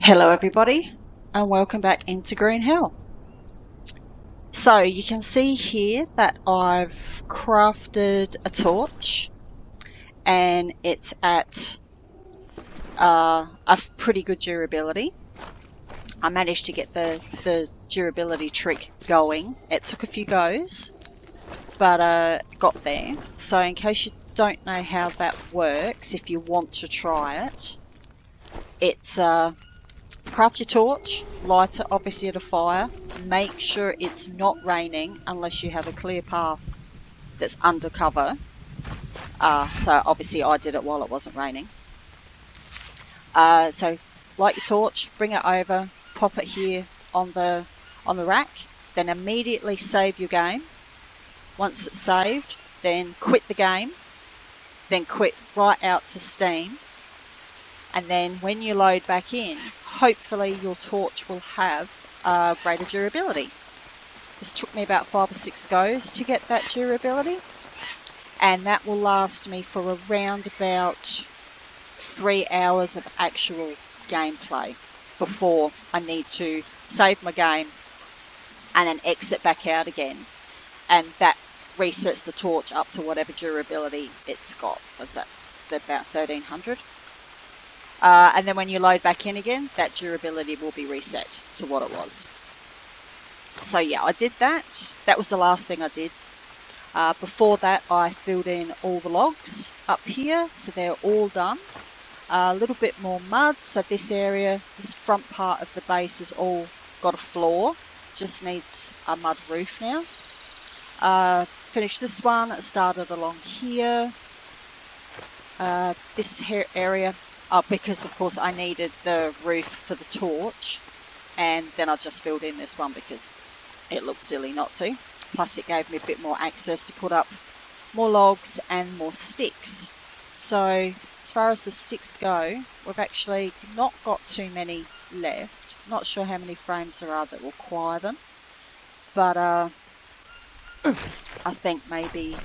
Hello everybody and welcome back into Green Hill. So you can see here that I've crafted a torch and it's at a pretty good durability. I managed to get the durability trick going. It took a few goes, but got there. So in case you don't know how that works, if you want to try it, it's craft your torch, light it obviously at a fire, make sure it's not raining unless you have a clear path that's undercover. So obviously I did it while it wasn't raining. So light your torch, bring it over, pop it here on the rack, then immediately save your game. Once it's saved, then quit the game, then quit right out to Steam. And then when you load back in, hopefully your torch will have greater durability. This took me about 5 or 6 goes to get that durability. And that will last me for around about 3 hours of actual gameplay before I need to save my game and then exit back out again. And that resets the torch up to whatever durability it's got. What's that? About 1300. And then when you load back in again, that durability will be reset to what it was. So yeah, I did that. That was the last thing I did. Before that, I filled in all the logs up here, so they're all done. A little bit more mud, so this area, this front part of the base is all got a floor. Just needs a mud roof now. Finished this one, started along here. This area, because of course I needed the roof for the torch, and then I just filled in this one because it looked silly not to. Plus it gave me a bit more access to put up more logs and more sticks. So as far as the sticks go, we've actually not got too many left. Not sure how many frames there are that require them, but I think maybe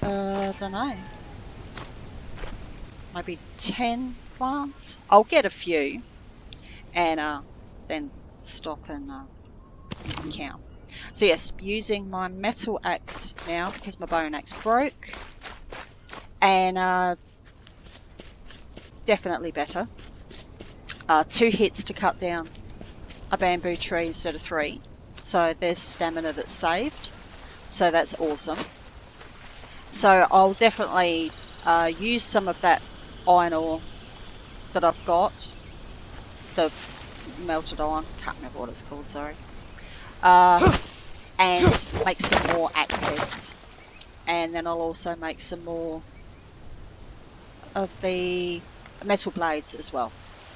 I don't know, maybe 10 plants. I'll get a few and then stop and count. So yes, using my metal axe now because my bone axe broke, and definitely better. 2 hits to cut down a bamboo tree instead of 3, so there's stamina that's saved, so that's awesome. So I'll definitely use some of that iron ore that I've got, the melted iron, can't remember what it's called, sorry, and make some more axe heads, and then I'll also make some more of the metal blades as well.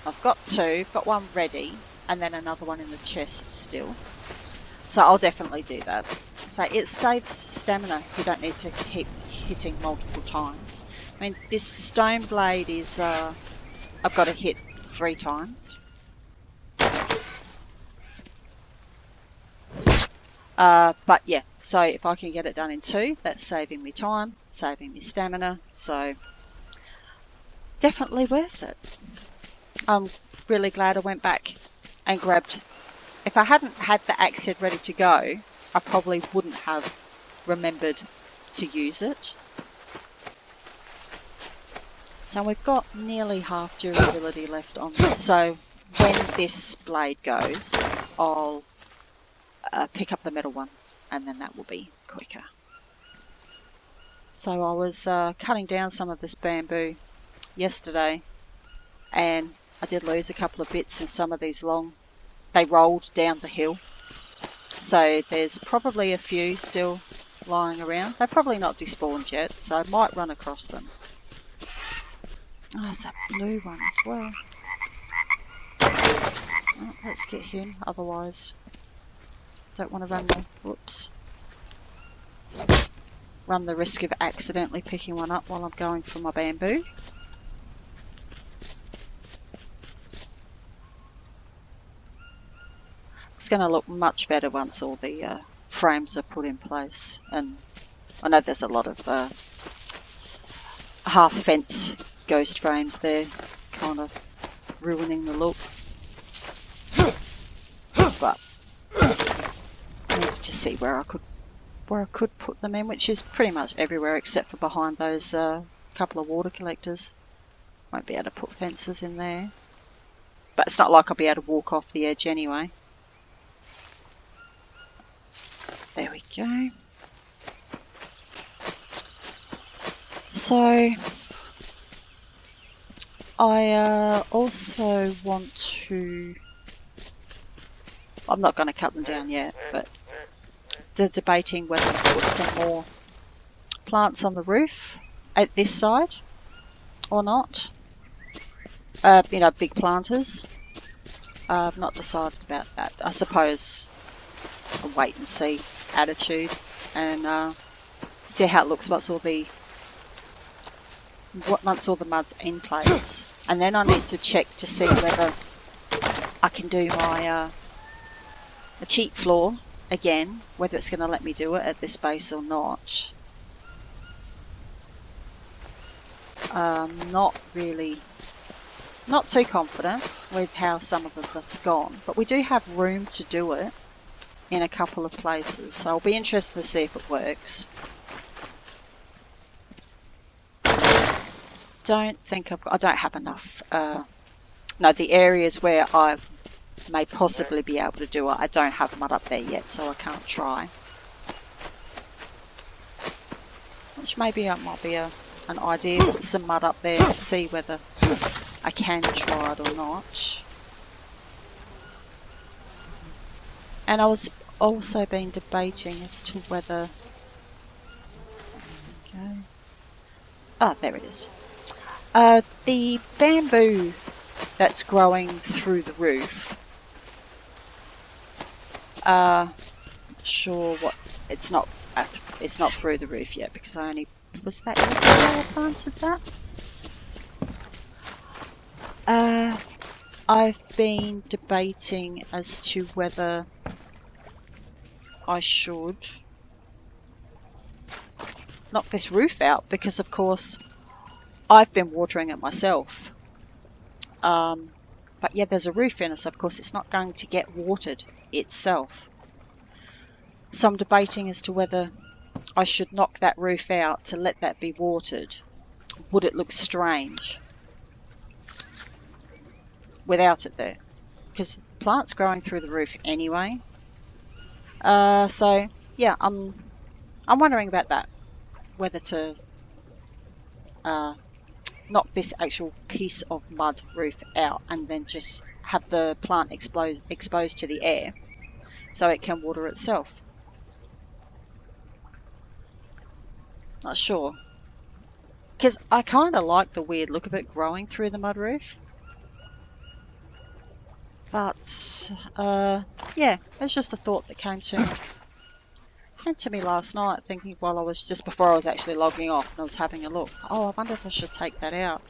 I've got 2, I've got one ready and then another one in the chest still, so I'll definitely do that. So it saves stamina, you don't need to keep hitting multiple times. I mean, this stone blade is, I've got to hit 3 times. But yeah, so if I can get it done in 2, that's saving me time, saving me stamina, so definitely worth it. I'm really glad I went back and grabbed, if I hadn't had the axe head ready to go, I probably wouldn't have remembered to use it. So we've got nearly half durability left on this, so when this blade goes, I'll pick up the metal one, and then that will be quicker. So I was cutting down some of this bamboo yesterday, and I did lose a couple of bits in some of these they rolled down the hill. So there's probably a few still lying around. They're probably not despawned yet, so I might run across them. Oh, there's that blue one as well. Oh, let's get him, otherwise don't want to run the risk of accidentally picking one up while I'm going for my bamboo. It's going to look much better once all the frames are put in place, and I know there's a lot of half fence ghost frames there, kind kind of ruining the look. But I needed to see where I could put them in, which is pretty much everywhere except for behind those couple of water collectors. Won't be able to put fences in there. But it's not like I'll be able to walk off the edge anyway. There we go. So I also want to, I'm not going to cut them down yet, but they're debating whether to put some more plants on the roof at this side or not. You know, big planters. I've not decided about that. I suppose a wait and see attitude and see how it looks once all the mud's in place, and then I need to check to see whether I can do my a cheap floor again, whether it's going to let me do it at this base or not. Not too confident with how some of the stuff's gone, but we do have room to do it in a couple of places, so I'll be interested to see if it works. I don't have enough. No, the areas where I may possibly be able to do it, I don't have mud up there yet, so I can't try. Which maybe it might be an idea, put some mud up there and see whether I can try it or not. And I was also been debating as to whether... Okay. Ah, there it is. The bamboo that's growing through the roof, not sure what, it's not through the roof yet because I only, was that yesterday I planted that? I've been debating as to whether I should knock this roof out because of course I've been watering it myself. But yeah, there's a roof in it, so of course it's not going to get watered itself. So I'm debating as to whether I should knock that roof out to let that be watered. Would it look strange without it there? Because the plant's growing through the roof anyway. So yeah, I'm wondering about that. Whether to knock this actual piece of mud roof out and then just have the plant exposed to the air so it can water itself. Not sure. Because I kind of like the weird look of it growing through the mud roof. But, yeah, it's just a thought that came to me last night, thinking while I was, just before I was actually logging off and I was having a look. Oh, I wonder if I should take that out.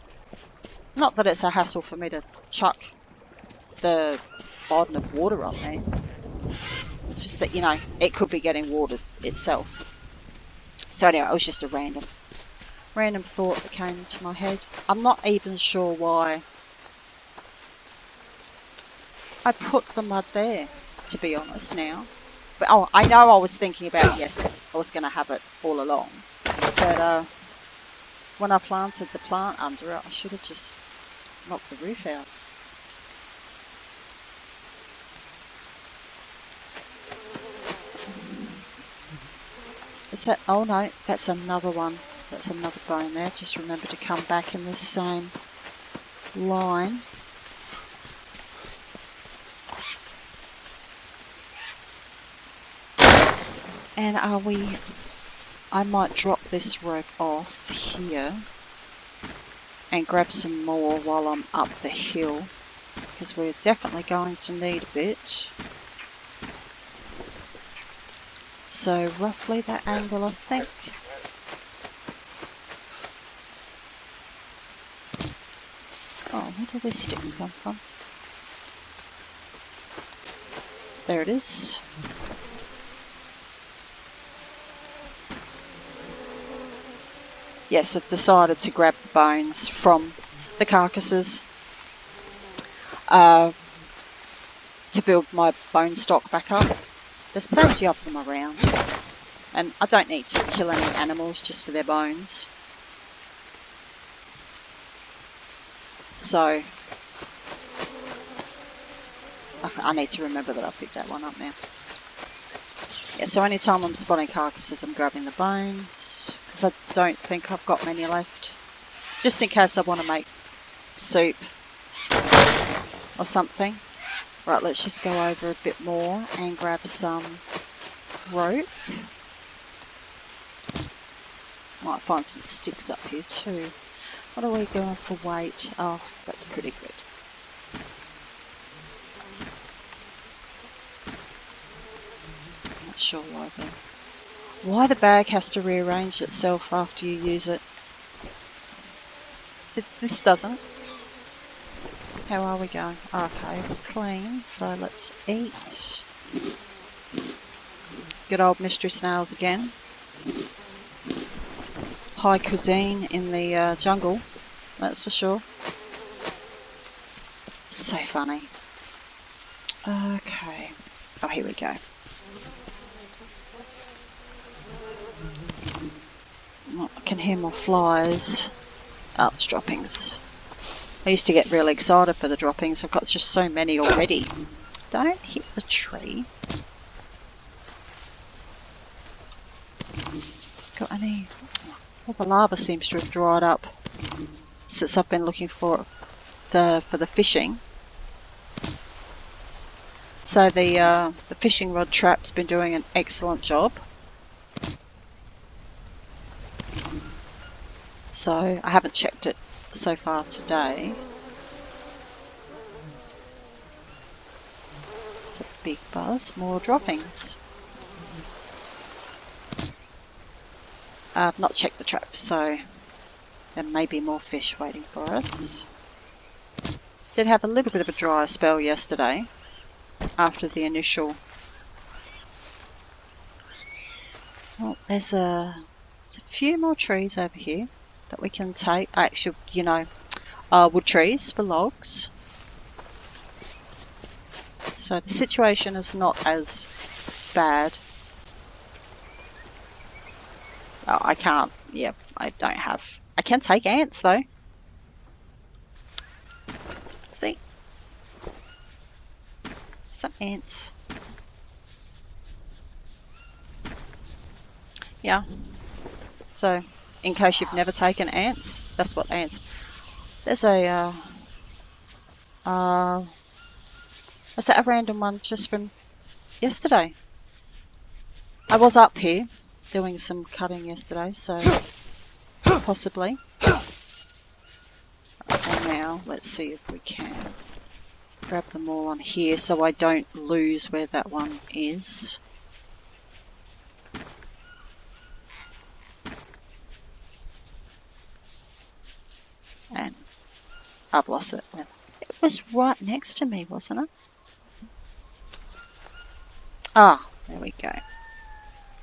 Not that it's a hassle for me to chuck the bottom of water on there. It's just that, you know, it could be getting watered itself. So anyway, it was just a random thought that came into my head. I'm not even sure why I put the mud there, to be honest now. But oh, I know I was thinking about, yes, I was going to have it all along. But when I planted the plant under it, I should have just knocked the roof out. Is that, oh no, that's another one. So that's another bone there. Just remember to come back in the same line. And I might drop this rope off here and grab some more while I'm up the hill, because we're definitely going to need a bit. So roughly that angle, I think. Oh, where do these sticks come from? There it is. Yes, I've decided to grab the bones from the carcasses to build my bone stock back up. There's plenty of them around, and I don't need to kill any animals just for their bones. So I need to remember that I picked that one up now. Yeah, so anytime I'm spotting carcasses, I'm grabbing the bones, because I don't think I've got many left. Just in case I want to make soup or something. Right, let's just go over a bit more and grab some rope. Might find some sticks up here too. What are we going for weight? Oh, that's pretty good. Not sure why the bag has to rearrange itself after you use it. So this doesn't. How are we going? Okay, we're clean, so let's eat. Good old mystery snails again. High cuisine in the jungle, that's for sure. So funny. Okay. Oh, here we go. Oh, I can hear more flies. Oh, it's droppings. I used to get really excited for the droppings. I've got just so many already. Don't hit the tree. Got any? Well, the lava seems to have dried up since I've been looking for the fishing. So the fishing rod trap's been doing an excellent job. So I haven't checked it so far today. It's a big buzz, more droppings. I've not checked the trap, so there may be more fish waiting for us. Did have a little bit of a dry spell yesterday after the initial. Well, there's a few more trees over here that we can take. Actually, you know, wood trees for logs. So the situation is not as bad. Oh, I can't. Yeah, I don't have. I can take ants though. See? Some ants. Yeah. So, in case you've never taken ants, that's what ants. There's a was that a random one just from yesterday? I was up here doing some cutting yesterday, so possibly. So now let's see if we can grab them all on here so I don't lose where that one is. And I've lost it. It was right next to me, wasn't it? Ah, there we go.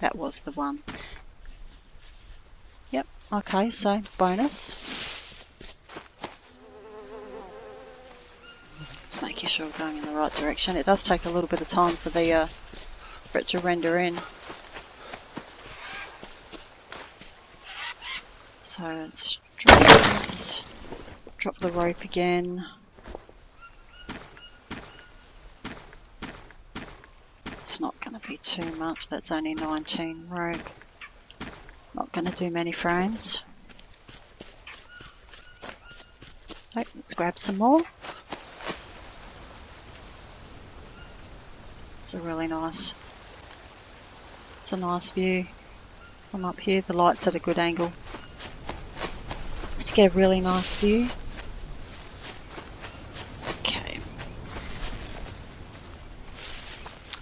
That was the one. Yep, okay, so bonus. Just making sure we're going in the right direction. It does take a little bit of time for the for it to render in. So let's drop this. Drop the rope again. It's not going to be too much. That's only 19 rope. Not going to do many frames. Okay, let's grab some more. It's a really nice. It's a nice view from up here. The light's at a good angle. Let's get a really nice view. Okay.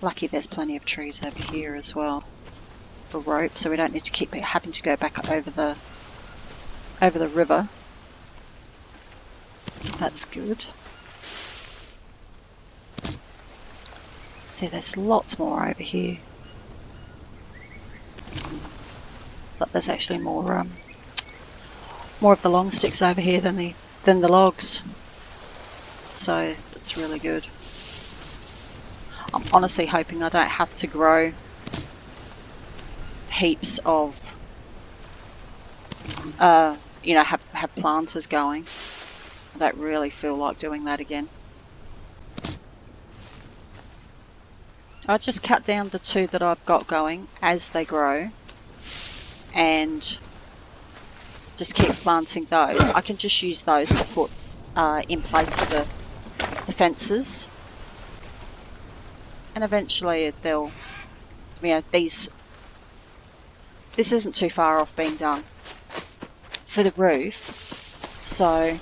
Lucky there's plenty of trees over here as well for rope, so we don't need to keep having to go back over the river. So that's good. See, there's lots more over here. But there's actually more of the long sticks over here than the logs. So That's really good. I'm honestly hoping I don't have to grow heaps of, you know, have planters going. I don't really feel like doing that again. I just cut down the 2 that I've got going as they grow and just keep planting those. I can just use those to put in place for the fences, and eventually they'll, you know, this isn't too far off being done for the roof, so,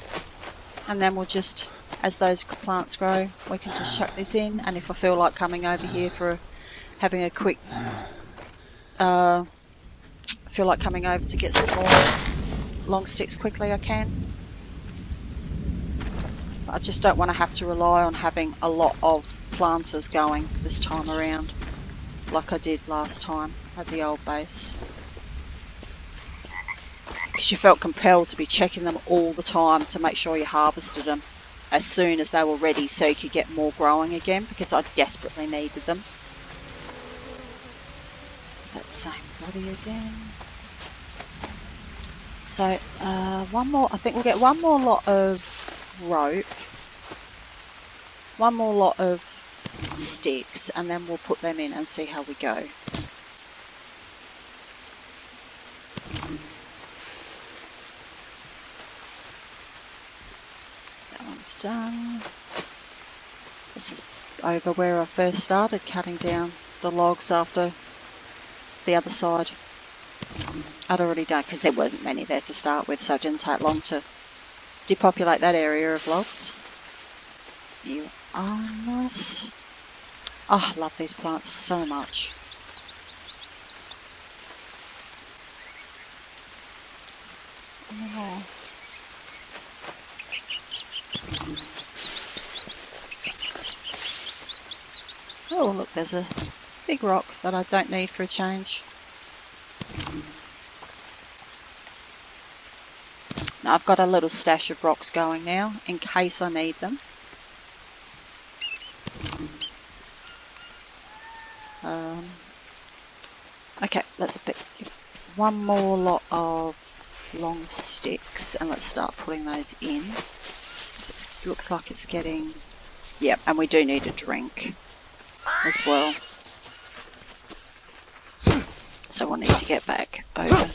and then we'll just, as those plants grow, we can just chuck this in, and if I feel like coming over here for having a quick, feel like coming over to get some more long sticks quickly, I can. But I just don't want to have to rely on having a lot of planters going this time around, like I did last time at the old base. Because you felt compelled to be checking them all the time to make sure you harvested them as soon as they were ready so you could get more growing again, because I desperately needed them. It's that same body again. So one more, I think we'll get one more lot of rope, one more lot of sticks, and then we'll put them in and see how we go. That one's done. This is over where I first started cutting down the logs after the other side. I'd already done, because there wasn't many there to start with, so it didn't take long to depopulate that area of logs. You are nice. Oh, I love these plants so much. Oh. Oh, look, there's a big rock that I don't need for a change. Now I've got a little stash of rocks going now, in case I need them. Okay, let's pick one more lot of long sticks and let's start putting those in. It looks like it's getting... Yep, and we do need a drink as well. So we'll need to get back over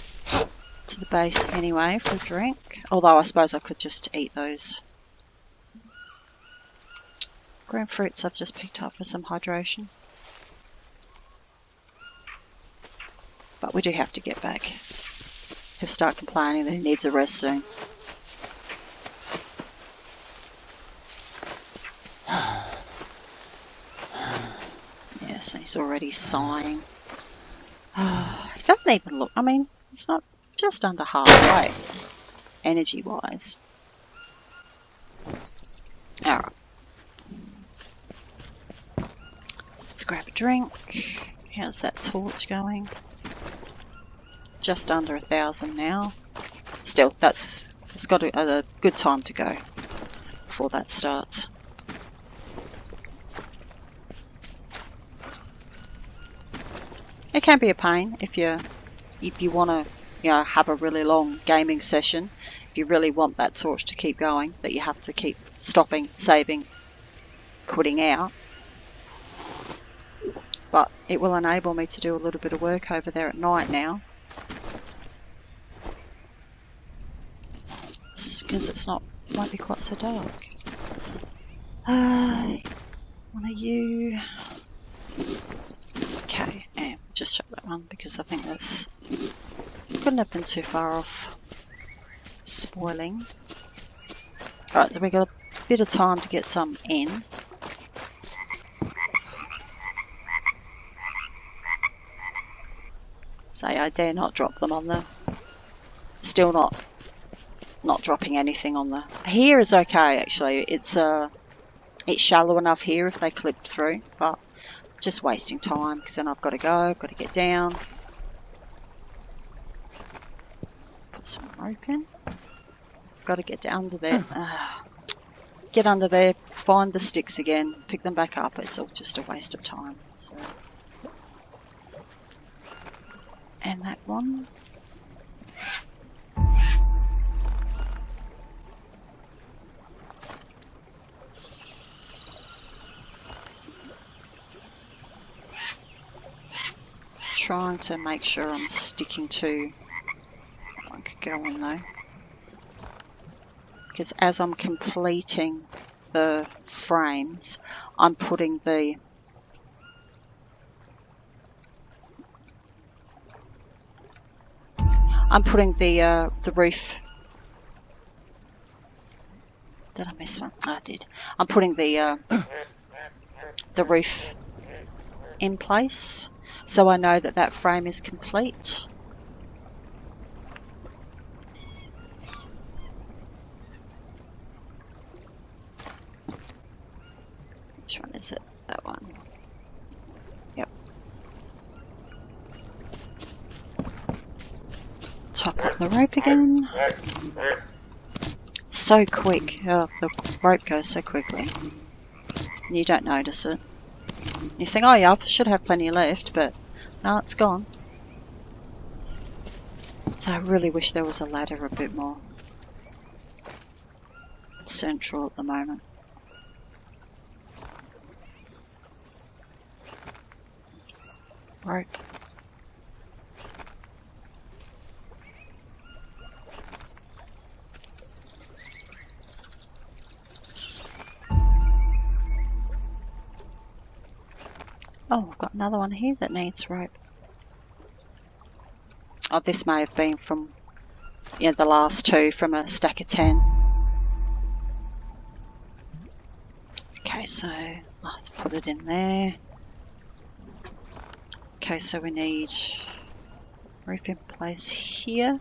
to the base anyway for a drink. Although I suppose I could just eat those green fruits I've just picked up for some hydration. But we do have to get back. He'll start complaining that he needs a rest soon. Yes, he's already sighing. He doesn't even look, I mean, it's not just under halfway, energy-wise. Alright. Let's grab a drink. How's that torch going? Just under 1,000 now. Still, it's got a good time to go before that starts. It can be a pain if you want to, you know, have a really long gaming session. If you really want that torch to keep going, that you have to keep stopping, saving, quitting out. But it will enable me to do a little bit of work over there at night now. Because it won't be quite so dark. One of you. Okay, and just shut that one because I think that's couldn't have been too far off spoiling. Alright, so we got a bit of time to get some in. So I dare not drop them on the... Still not dropping anything on the... Here is okay actually, it's shallow enough here if they clipped through, but just wasting time because then I've got to go, I've got to get down. Let's put some rope in. I've got to get down to there. get under there, find the sticks again, pick them back up. It's all just a waste of time. So, and that one. Trying to make sure I'm sticking to. I could go on though, because as I'm completing the frames, I'm putting the roof. Did I miss one? Oh, I did. I'm putting the roof in place, so I know that that frame is complete. Which one is it? That one. Yep. Top up the rope again. So quick. Oh, the rope goes so quickly. And you don't notice it. You think, oh yeah, I should have plenty left, but no, it's gone. So I really wish there was a ladder a bit more central at the moment. Rope. Oh, I've got another one here that needs rope. Oh, this may have been from, yeah, the last two from a stack of 10. Okay, so I'll put it in there. Okay, so we need roof in place here.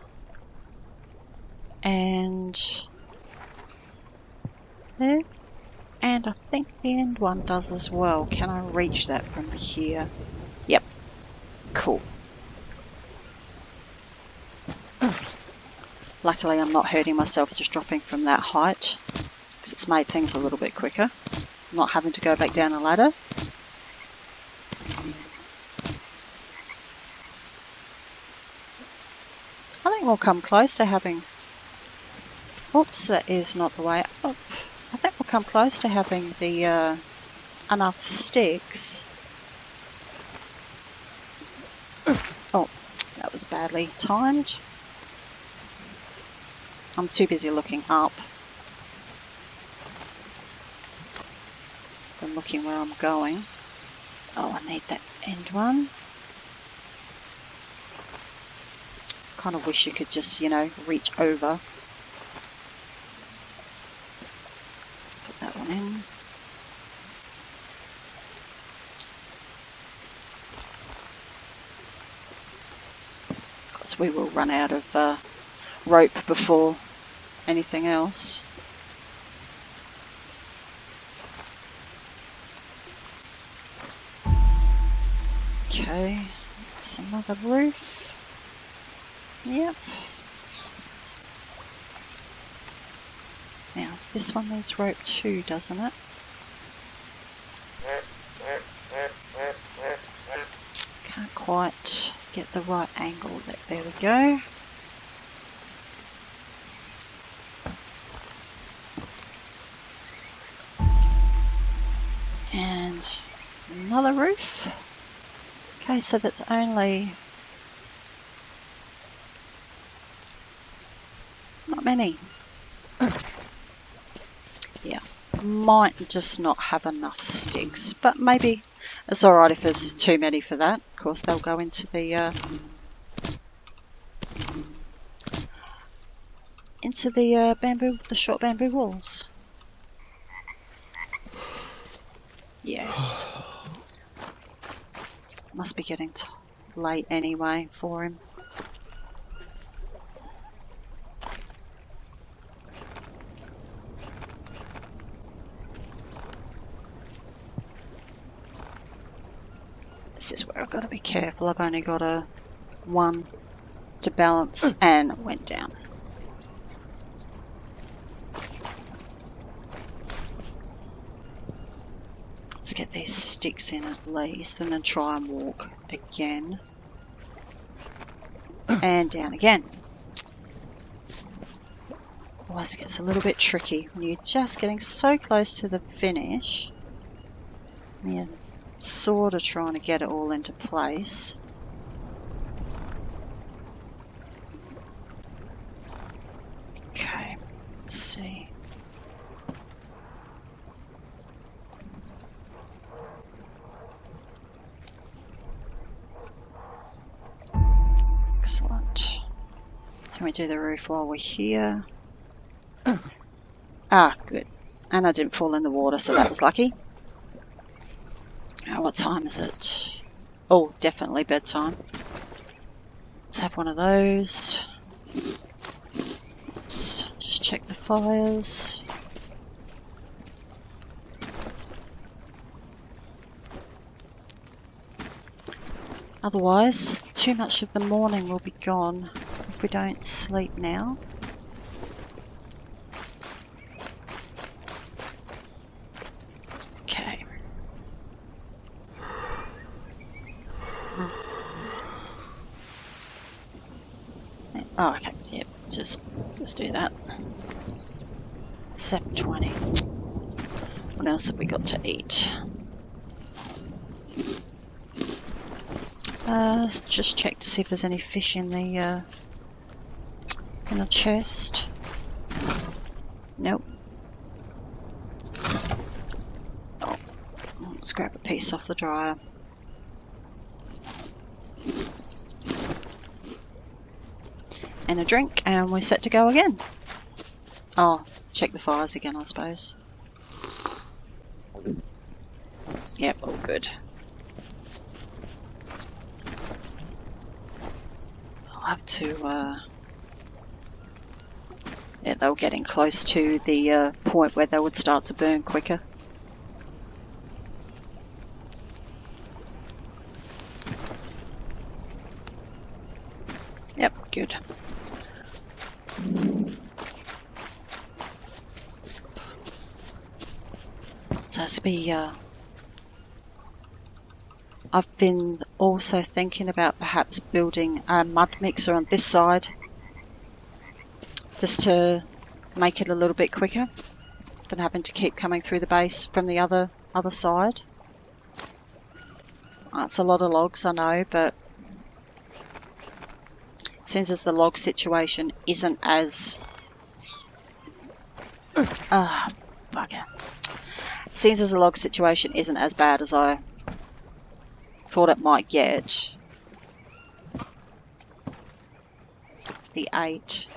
And there. And I think the end one does as well. Can I reach that from here? Yep. Cool. Luckily I'm not hurting myself just dropping from that height, because it's made things a little bit quicker. Not having to go back down a ladder. I think we'll come close to having... Oops, that is not the way up. I think we'll come close to having the enough sticks. Oh, that was badly timed. I'm too busy looking up than looking where I'm going. Oh, I need that end one. Kind of wish you could just, you know, reach over. Let's put that one in. Because we will run out of rope before anything else. Okay, that's another roof. Yep. Now, this one needs rope too, doesn't it? Can't quite get the right angle. There we go. And another roof. Okay, so that's only... not many. Yeah, might just not have enough sticks, but maybe it's alright if there's too many for that. Of course, they'll go into the bamboo, the short bamboo walls. Yes. Must be getting late anyway for him. This is where I've got to be careful. I've only got a 1 to balance and it went down. get these sticks in at least, and then try and walk again. And down again. Always gets a little bit tricky when you're just getting so close to the finish. And you're sort of trying to get it all into place. Okay, let's see. Excellent. Can we do the roof while we're here? Ah, good. And I didn't fall in the water, so that was lucky. What time is it? Oh, definitely bedtime. Let's have one of those. Oops, just check the fires. Otherwise, too much of the morning will be gone if we don't sleep now. Okay. Oh, okay. Yep. Just do that. It's Ep29. What else have we got to eat? Let's just check to see if there's any fish in the chest. Nope. Oh, let's grab a piece off the dryer. And a drink, and we're set to go again. Oh, check the fires again, I suppose. Yep, all good. I'll have to, yeah, they were getting close to the point where they would start to burn quicker. Yep, good. So it's be, I've been also thinking about perhaps building a mud mixer on this side, just to make it a little bit quicker than having to keep coming through the base from the other side. It's a lot of logs, I know, but since as the log situation isn't as bugger. Since as the log situation isn't as bad as I thought it might get, the eight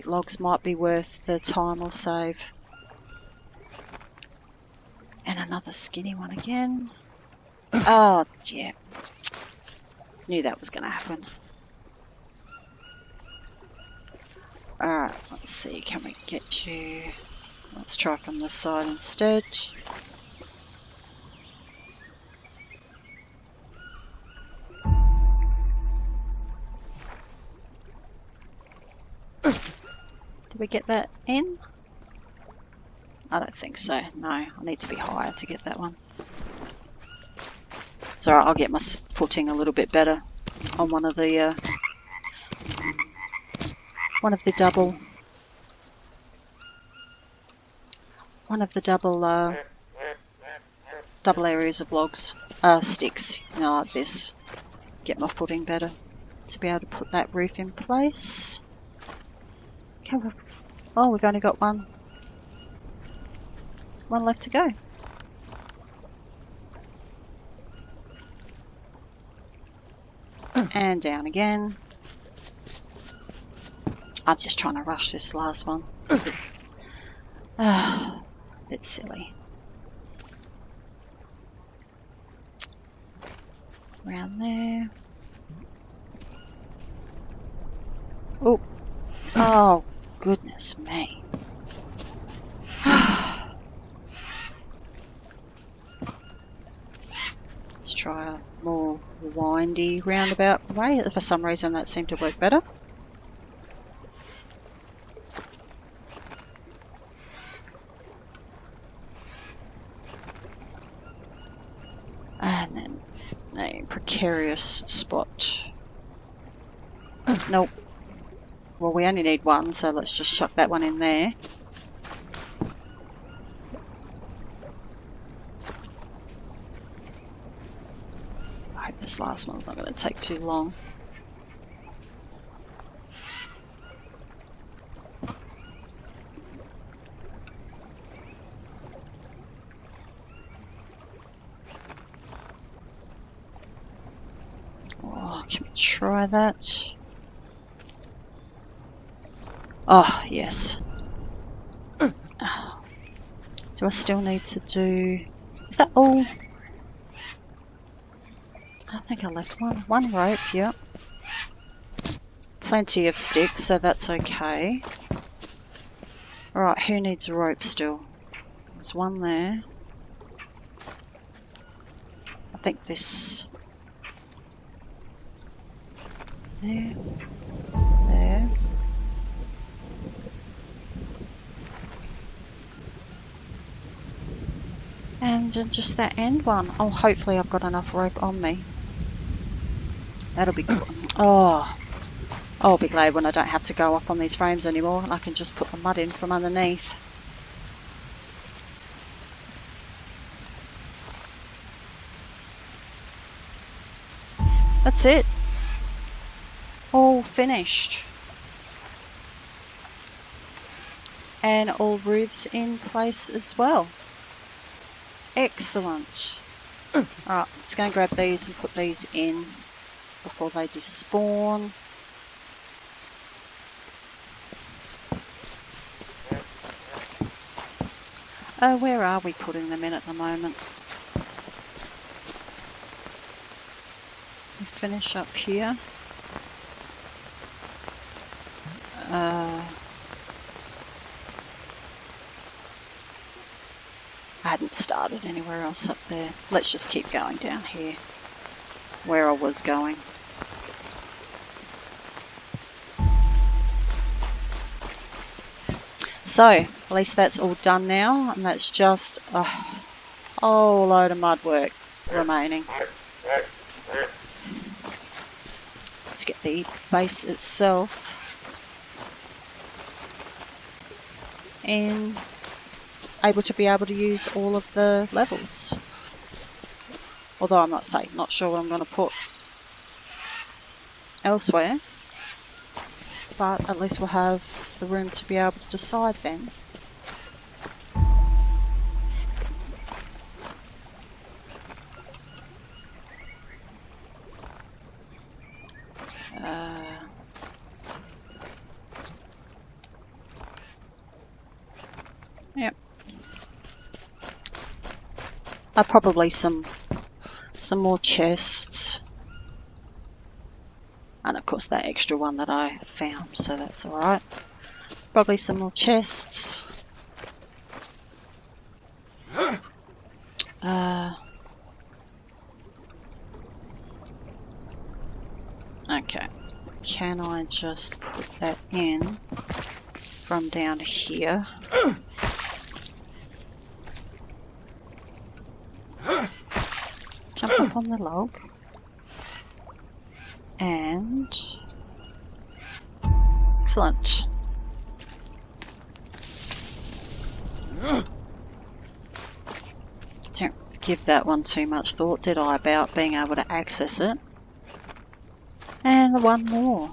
logs might be worth the time I'll save. And another skinny one again. Oh yeah, knew that was gonna happen. Alright, let's see, can we get you... Let's try from this side instead. Did we get that in? I don't think so. No, I need to be higher to get that one. So I'll get my footing a little bit better on one of the double areas of logs, sticks, you know, like this. Get my footing better to be able to put that roof in place. Okay, oh, we've only got one left to go. And down again. I'm just trying to rush this last one. It's a bit silly. Around there. Oh, oh, goodness me. Let's try a more windy roundabout way. For some reason that seemed to work better. precarious spot. Nope. Well, we only need one, so let's just chuck that one in there. I hope this last one's not going to take too long. Oh, can we try that? Oh, yes. Do I still need to do... Is that all? I think I left one rope, yep. Plenty of sticks, so that's okay. Alright, who needs a rope still? There's one there. I think this... There. There. And just that end one. Oh, hopefully I've got enough rope on me. That'll be good. Oh, I'll be glad when I don't have to go up on these frames anymore and I can just put the mud in from underneath. That's it. All finished. And all roofs in place as well. Excellent. Alright, let's go and grab these and put these in before they despawn. Where are we putting them in at the moment? We finish up here. I hadn't started anywhere else up there. Let's just keep going down here where I was going. So, at least that's all done now, and that's just a whole load of mud work remaining. Let's get the base itself and able to use all of the levels. Although I'm not sure what I'm going to put elsewhere, but at least we'll have the room to be able to decide then. Yep. Probably some more chests, and of course that extra one that I found, so that's alright. Probably some more chests. Okay, can I just put that in from down here? Jump up on the log and excellent. Don't give that one too much thought, did I, about being able to access it? And the one more.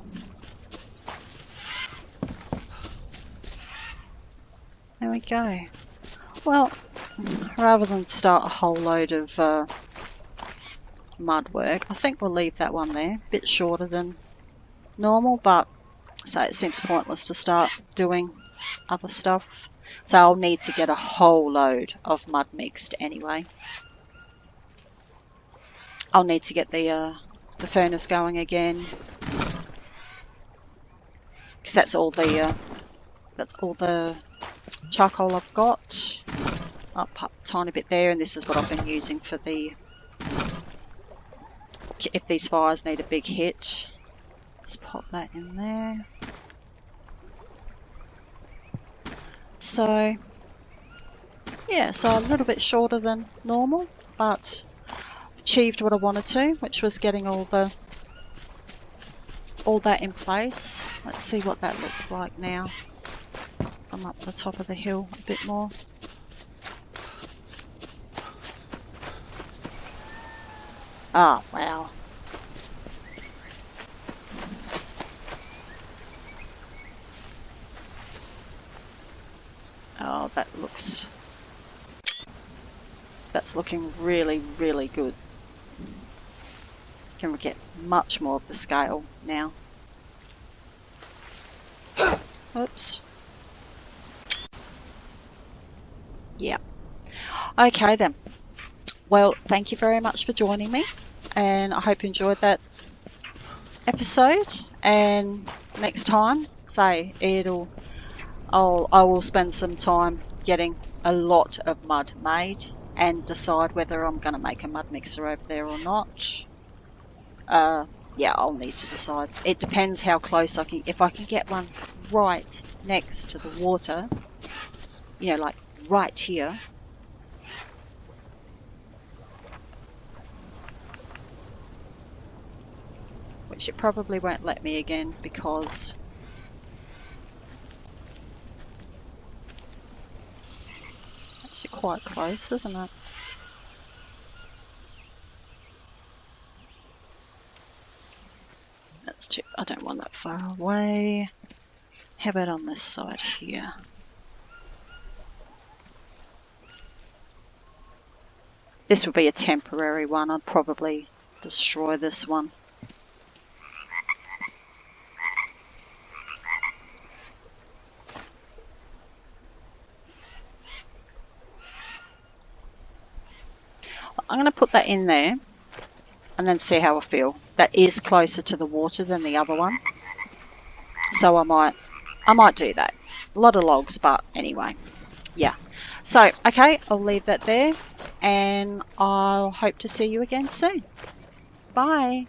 There we go. Well, rather than start a whole load of mud work, I think we'll leave that one there. A bit shorter than normal, but so it seems pointless to start doing other stuff. So I'll need to get a whole load of mud mixed anyway. I'll need to get the furnace going again, because that's all the charcoal I've got. I'll put a tiny bit there, and this is what I've been using for the if these fires need a big hit. Let's pop that in there. So yeah, so a little bit shorter than normal, but achieved what I wanted to, which was getting all that in place. Let's see what that looks like now. I'm up the top of the hill a bit more. Oh, wow. Oh, that's looking really, really good. Can we get much more of the scale now? Oops. Yeah. Okay then. Well, thank you very much for joining me, and I hope you enjoyed that episode. And next time, I will spend some time getting a lot of mud made and decide whether I'm going to make a mud mixer over there or not. Yeah, I'll need to decide. It depends how close I can. If I can get one right next to the water, you know, like right here. Which it probably won't let me again because it's quite close, isn't it? That's too, I don't want that far away. How about on this side here? This would be a temporary one. I'd probably destroy this one. I'm going to put that in there and then see how I feel. That is closer to the water than the other one, so I might do that. A lot of logs, but anyway, yeah. So okay, I'll leave that there, and I'll hope to see you again soon. Bye.